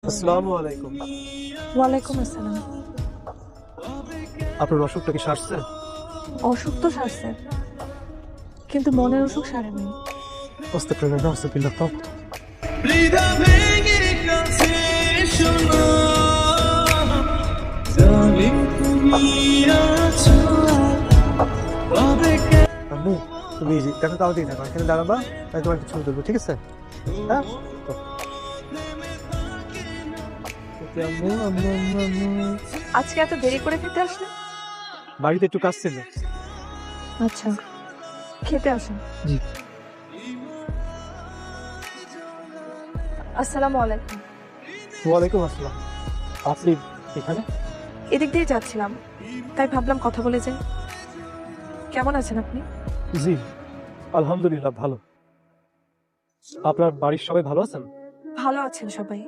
আসসালামু আলাইকুম। ওয়ালাইকুম আসসালাম। আপনার অসুখটা কি সারছে? অসুখ তো সারছে, কিন্তু মনের অসুখ সারেনি। আস্তাগফিরুল্লাহ ওয়া আস্তাগফিরুল্লাহ। আম্মু, তুমি দেখো তাড়াতাড়ি থাকো, এখানে দাঁড়াবা, আমি তোমার কিছু দেবো, ঠিক আছে? হ্যাঁ, আম্মু আম্মু আম্মু আম্মু। আজকে এত দেরি করে খেতে আসলে? বাড়িতে একটু কাজ ছিল। আচ্ছা, খেতে আসুন। জি। আসসালামু আলাইকুম। ওয়ালাইকুম আসসালাম। আপনি এখানে? এদিক দিয়ে যাচ্ছিলাম, তাই ভাবলাম কথা বলে যাই। কেমন আছেন আপনি? জি, আলহামদুলিল্লাহ ভালো। আপনার বাড়ির সবাই ভালো আছেন? ভালো আছেন সবাই।